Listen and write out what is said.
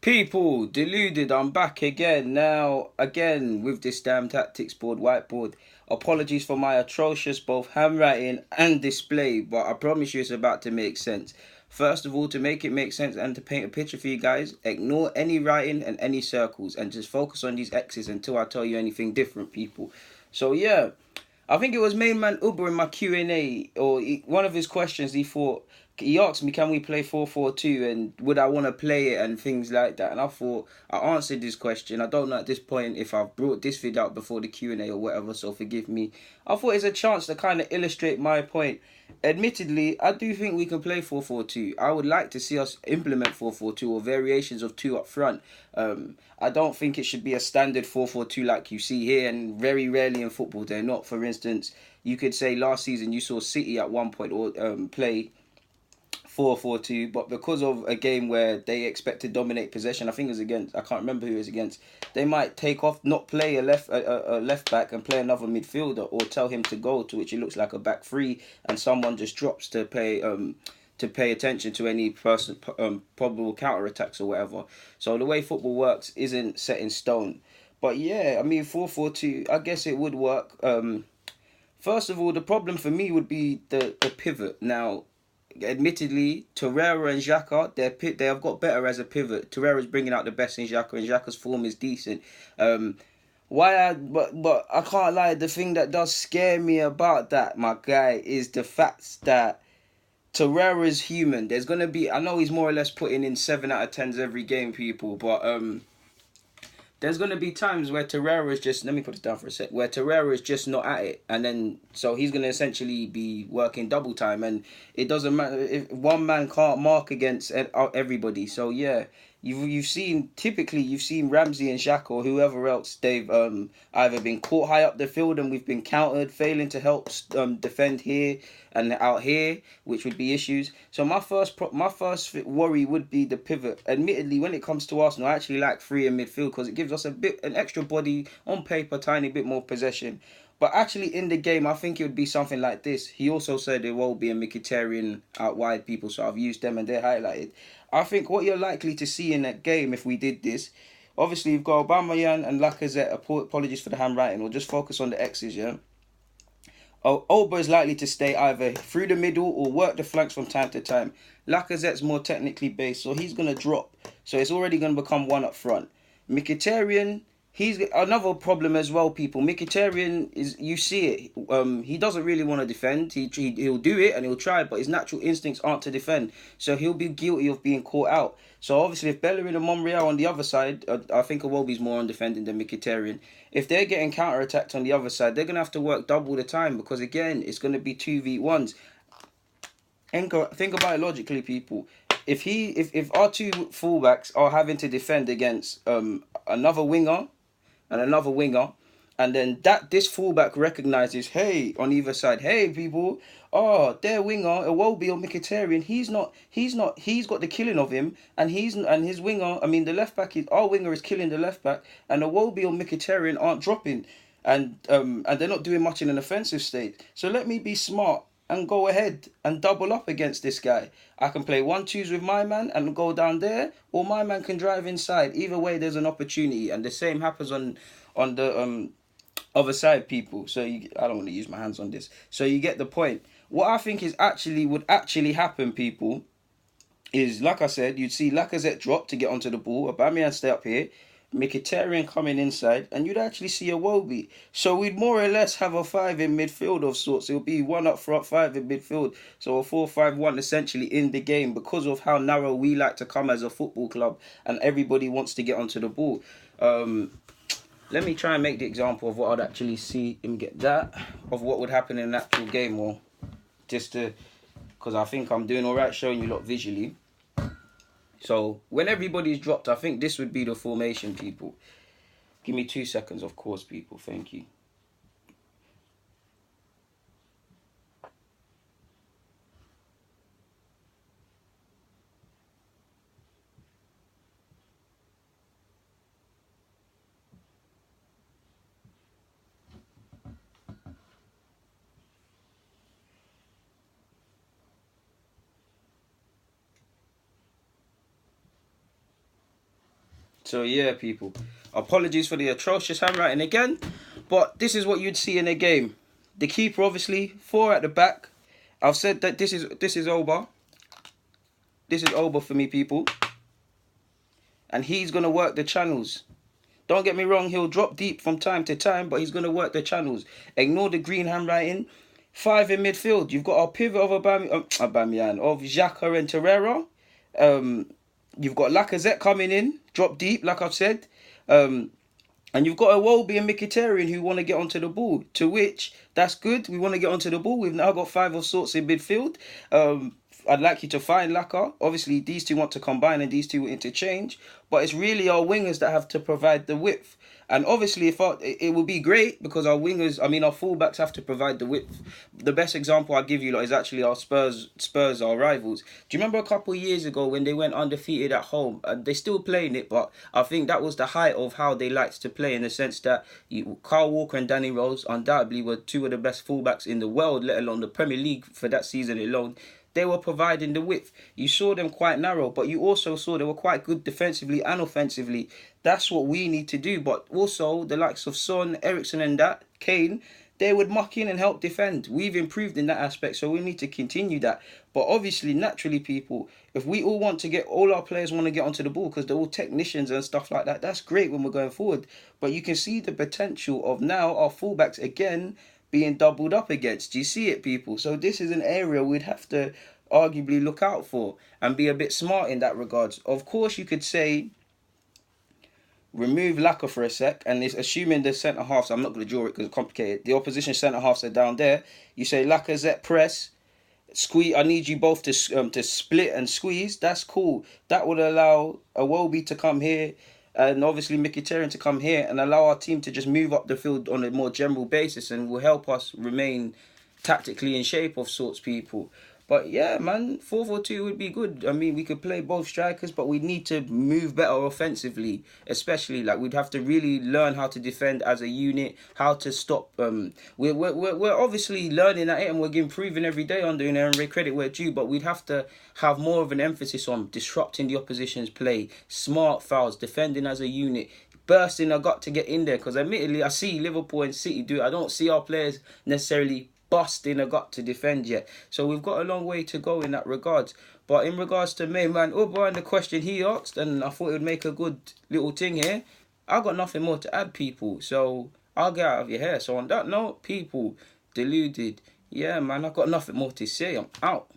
People, deluded, I'm back again now, again with this damn tactics board, whiteboard. Apologies for my atrocious both handwriting and display, but I promise you it's about to make sense. First of all, to make it make sense and to paint a picture for you guys, ignore any writing and any circles and just focus on these X's until I tell you anything different, people. So yeah, I think it was main man Uber in my Q&A, or one of his questions. He asked me, "Can we play 4-4-2 and would I want to play it and things like that?" And I thought I answered this question. I don't know at this point if I've brought this vid out before the Q&A or whatever, so forgive me. I thought it's a chance to kind of illustrate my point. Admittedly, I do think we can play 4-4-2. I would like to see us implement 4-4-2 or variations of two up front. I don't think it should be a standard 4-4-2 like you see here, and very rarely in football they're not. For instance, you could say last season you saw City at one point or play 4-4-2, but because of a game where they expect to dominate possession, I think it was against, I can't remember who it was against, they might take off, not play a left back and play another midfielder, or tell him to go, to which it looks like a back three, and someone just drops to pay attention to any probable counter attacks or whatever. So the way football works isn't set in stone. But yeah, I mean 4-4-2, I guess it would work. First of all, the problem for me would be the pivot. Now, admittedly, Torreira and Xhaka, they have got better as a pivot. Torreira's bringing out the best in Xhaka, and Xhaka's form is decent. But I can't lie. The thing that does scare me about that, my guy, is the fact that Torreira is human. There's gonna be, I know he's more or less putting in 7 out of 10s every game, people, but there's going to be times where Torreira is just, let me put it down for a sec, where Torreira is just not at it. And then, so he's going to essentially be working double time. And it doesn't matter if one man can't mark against everybody. So yeah, you've seen Ramsey and Xhaka or whoever else, they've either been caught high up the field and we've been countered, failing to help defend here and out here, which would be issues. So my first worry would be the pivot. Admittedly, when it comes to Arsenal, I actually like three in midfield because it gives us an extra body on paper, tiny bit more possession. But actually, in the game, I think it would be something like this. He also said there will be a Mkhitaryan out wide, people, so I've used them and they're highlighted. I think what you're likely to see in that game if we did this, obviously you've got Aubameyang and Lacazette. Apologies for the handwriting. We'll just focus on the X's, yeah. Oba is likely to stay either through the middle or work the flanks from time to time. Lacazette's more technically based, so he's going to drop. So it's already going to become one up front. Mkhitaryan, he's another problem as well, people. Mkhitaryan is, you see it. He doesn't really want to defend. He'll do it and he'll try, but his natural instincts aren't to defend. So he'll be guilty of being caught out. So obviously, if Bellerin and Monreal on the other side, I think Iwobi's more on defending than Mkhitaryan. If they're getting counter attacked on the other side, they're gonna have to work double the time because again, it's gonna be 2v1s. Think about it logically, people. If our two fullbacks are having to defend against another winger and another winger, and then this fullback recognizes, hey, on either side, hey people, oh, their winger, Iwobi or Mkhitaryan, he's got the killing of him, and his winger, I mean the left back our winger is killing the left back, and Iwobi or Mkhitaryan aren't dropping, and they're not doing much in an offensive state. So let me be smart and go ahead and double up against this guy. I can play 1-2s with my man and go down there, or my man can drive inside. Either way, there's an opportunity, and the same happens on the other side, people. So I don't want to use my hands on this. So you get the point. What I think would actually happen, people, is like I said, you'd see Lacazette drop to get onto the ball, Aubameyang stay up here, Mkhitaryan coming inside, and you'd actually see Iwobi. So we'd more or less have a five in midfield of sorts. It'll be one up front, five in midfield. So a 4-5-1 essentially in the game because of how narrow we like to come as a football club, and everybody wants to get onto the ball. Let me try and make the example of what I'd actually see him get that, of what would happen in an actual game, or just to, because I think I'm doing all right showing you lot visually. So when everybody's dropped, I think this would be the formation, people. Give me 2 seconds, of course, people. Thank you. So yeah, people. Apologies for the atrocious handwriting again, but this is what you'd see in a game. The keeper, obviously, 4 at the back. I've said that this is over. This is over for me, people. And he's gonna work the channels. Don't get me wrong, he'll drop deep from time to time, but he's gonna work the channels. Ignore the green handwriting. 5 in midfield. You've got our pivot of Aubameyang, of Xhaka and Torreira. You've got Lacazette coming in, drop deep, like I've said. And you've got Iwobi and Mkhitaryan who want to get onto the ball. To which, that's good. We want to get onto the ball. We've now got 5 of sorts in midfield. I'd like you to find Laka. Obviously, these two want to combine and these two will interchange. But it's really our wingers that have to provide the width. And obviously, it would be great because our fullbacks have to provide the width. The best example I'll give you is actually our Spurs, our rivals. Do you remember a couple of years ago when they went undefeated at home? They're still playing it, but I think that was the height of how they liked to play, in the sense that Kyle Walker and Danny Rose undoubtedly were 2 of the best fullbacks in the world, let alone the Premier League for that season alone. They were providing the width. You saw them quite narrow, but you also saw they were quite good defensively and offensively. That's what we need to do. But also, the likes of Son, Eriksen and Kane, they would muck in and help defend. We've improved in that aspect, so we need to continue that. But obviously, naturally, people, if we all our players want to get onto the ball because they're all technicians and stuff like that, that's great when we're going forward. But you can see the potential of now our fullbacks again being doubled up against. Do you see it, people? So this is an area we'd have to arguably look out for and be a bit smart in that regards. Of course, you could say remove Laka for a sec, and it's assuming the centre halves. I'm not going to draw it because it's complicated. The opposition centre halves are down there. You say Lacazette press, squeeze. I need you both to split and squeeze. That's cool. That would allow Iwobi to come here, and obviously Mkhitaryan to come here, and allow our team to just move up the field on a more general basis, and will help us remain tactically in shape of sorts, people. But yeah, man, 4-4-2 would be good. I mean, we could play both strikers, but we need to move better offensively. Especially, we'd have to really learn how to defend as a unit, how to stop. We're obviously learning at it, and we're improving every day under Aaron Ray, credit where due. But we'd have to have more of an emphasis on disrupting the opposition's play, smart fouls, defending as a unit, bursting a gut to get in there. Because admittedly, I see Liverpool and City do it. I don't see our players necessarily busting a gut to defend yet. So we've got a long way to go in that regards. But in regards to me, man, and the question he asked, and I thought it would make a good little thing here, I got nothing more to add, people. So I'll get out of your hair. So on that note, people, deluded. Yeah, man, I got nothing more to say. I'm out.